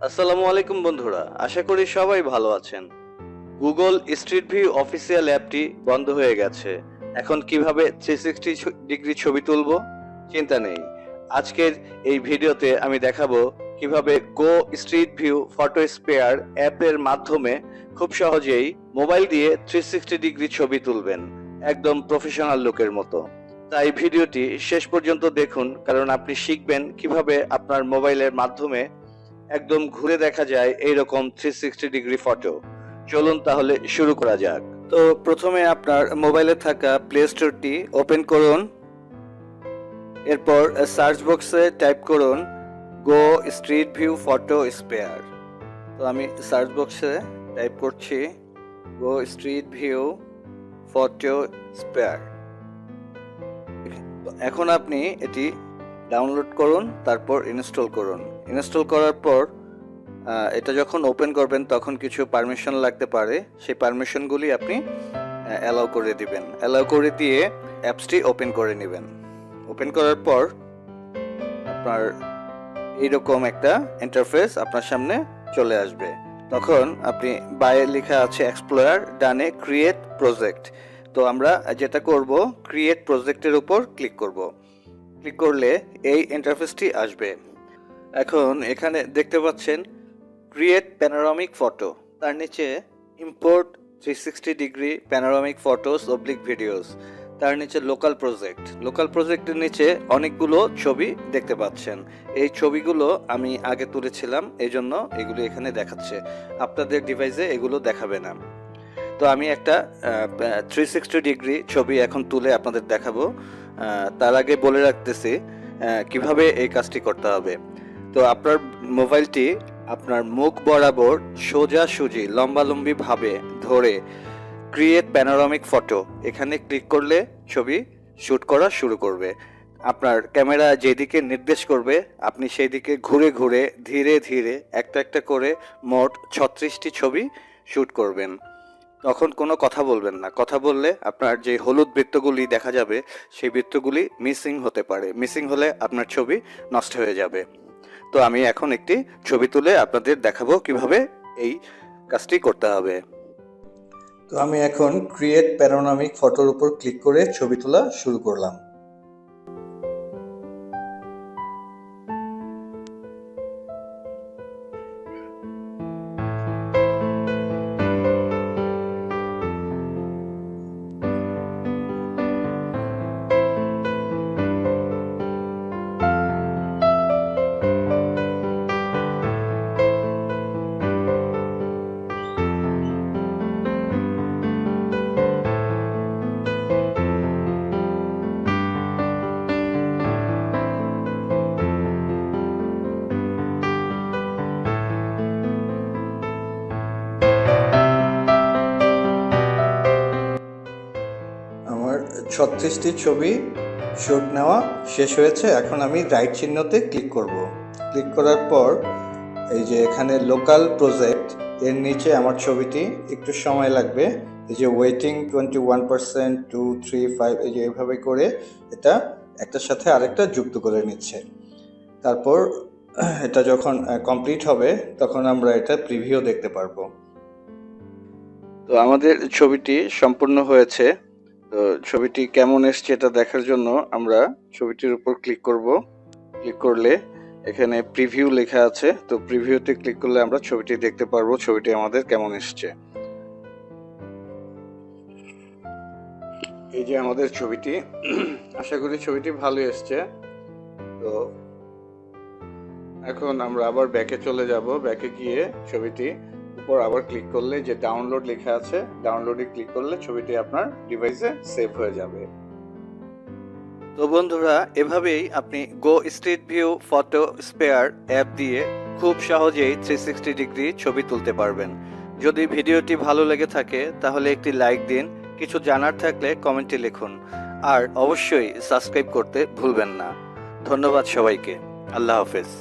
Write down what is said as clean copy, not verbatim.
আসসালামু আলাইকুম বন্ধুরা, আশা করি সবাই ভালো আছেন। গুগল স্ট্রিট ভিউ অফিসিয়াল অ্যাপটি বন্ধ হয়ে গেছে। এখন কিভাবে 360 ডিগ্রি ছবি তুলব? চিন্তা নেই। আজকের এই ভিডিওতে আমি দেখাবো কিভাবে গো স্ট্রিট ভিউ ফটো স্পেয়ার অ্যাপের মাধ্যমে খুব সহজেই মোবাইল দিয়ে 360 ডিগ্রি ছবি তুলবেন, একদম প্রফেশনাল লুকের মতো। তাই ভিডিওটি শেষ পর্যন্ত দেখুন, কারণ আপনি শিখবেন কিভাবে আপনার মোবাইলের মাধ্যমে একদম ঘুরে দেখা যায় এইরকম 360 ডিগ্রি ফটো। চলুন তাহলে শুরু করা যাক। তো প্রথমে আপনার মোবাইলে থাকা প্লে স্টোরটি ওপেন করুন। এরপর সার্চ বক্সে টাইপ করুন গো স্ট্রিট ভিউ ফটো স্পেয়ার। তো আমি সার্চ বক্সে টাইপ করছি গো স্ট্রিট ভিউ ফটো স্পেয়ার। এখন আপনি এটি ডাউনলোড করুন, তারপর ইনস্টল করুন। ইনস্টল করার পর এটা যখন ওপেন করবেন তখন কিছু পারমিশন লাগতে পারে, সেই পারমিশনগুলি আপনি অ্যালাউ করে দিবেন। অ্যালাউ করে দিয়ে অ্যাপসটি ওপেন করে নেবেন। ওপেন করার পর আপনার এইরকম একটা ইন্টারফেস আপনার সামনে চলে আসবে। তখন আপনি বায়ে লেখা আছে এক্সপ্লোরার, ডানে ক্রিয়েট প্রজেক্ট। তো আমরা যেটা করব, ক্রিয়েট প্রজেক্টের উপর ক্লিক করব। ক্লিক করলে এই ইন্টারফেসটি আসবে। এখন এখানে দেখতে পাচ্ছেন ক্রিয়েট প্যানোরামিক ফটো, তার নিচে import 360 degree panoramic photos oblique videos, তার নিচে লোকাল প্রজেক্ট। লোকাল প্রজেক্টের নিচে অনেকগুলো ছবি দেখতে পাচ্ছেন। এই ছবিগুলো আমি আগে তুলেছিলাম, এই জন্য এগুলো এখানে দেখাচ্ছে। আপনাদের ডিভাইসে এগুলো দেখাবে না। তো আমি একটা 360 ডিগ্রি ছবি এখন তুলে আপনাদের দেখাবো। তার আগে বলে রাখতেছি কিভাবে এই কাজটি করতে হবে। তো আপনার মোবাইলটি আপনার মুখ বরাবর সোজাসুজি লম্বালম্বি ভাবে ধরে ক্রিয়েট প্যানোরামিক ফটো এখানে ক্লিক করলে ছবি শ্যুট করা শুরু করবে। আপনার ক্যামেরা যেদিকে নির্দেশ করবে আপনি সেই দিকে ঘুরে ঘুরে ধীরে ধীরে একটা একটা করে মোট 36টি ছবি শ্যুট করবেন। তখন কোনো কথা বলবেন না। কথা বললে আপনার যে হলুদ বৃত্তগুলি দেখা যাবে সেই বৃত্তগুলি মিসিং হতে পারে। মিসিং হলে আপনার ছবি নষ্ট হয়ে যাবে। তো আমি এখন একটি ছবি তুলে আপনাদের দেখাবো কিভাবে এই কাজটি করতে হবে। তো আমি এখন ক্রিয়েট প্যানোরামিক ফটোর উপর ক্লিক করে ছবি তোলা শুরু করলাম। আমার 36টি ছবি শ্যুট নেওয়া শেষ হয়েছে। এখন আমি রাইট চিহ্নতে ক্লিক করব। ক্লিক করার পর এই যে এখানে লোকাল প্রজেক্ট, এর নিচে আমার ছবিটি একটু সময় লাগবে। এই যে ওয়েটিং 21%, 2, 3, 5, এই যে এভাবে করে এটা একটার সাথে আরেকটা যুক্ত করে নিচ্ছে। তারপর এটা যখন কমপ্লিট হবে তখন আমরা এটা প্রিভিউ দেখতে পারবো। তো আমাদের ছবিটি সম্পূর্ণ হয়েছে। তো ছবিটি কেমন এসছে এটা দেখার জন্য আমরা ছবিটির উপর ক্লিক করব। ক্লিক করলে এখানে প্রিভিউ লেখা আছে। তো প্রিভিউতে ক্লিক করলে আমরা ছবিটি দেখতে পারবো ছবিটি আমাদের কেমন এসছে। এই যে আমাদের ছবিটি, আশা করি ছবিটি ভালো এসছে। তো এখন আমরা আবার ব্যাকে চলে যাব। ব্যাকে গিয়ে ছবিটি উপর আবার ক্লিক করলে যে ডাউনলোড লেখা আছে, ডাউনলোডে ক্লিক করলে ছবিটি আপনার ডিভাইসে সেভ হয়ে যাবে। তো বন্ধুরা, এভাবেই আপনি go street view photo sphere app দিয়ে খুব সহজেই 360 ডিগ্রি ছবি তুলতে পারবেন। যদি ভিডিওটি ভালো লেগে থাকে তাহলে একটি লাইক দিন, কিছু জানার থাকলে কমেন্টে লিখুন, আর অবশ্যই সাবস্ক্রাইব করতে ভুলবেন না। ধন্যবাদ সবাইকে। আল্লাহ হাফেজ।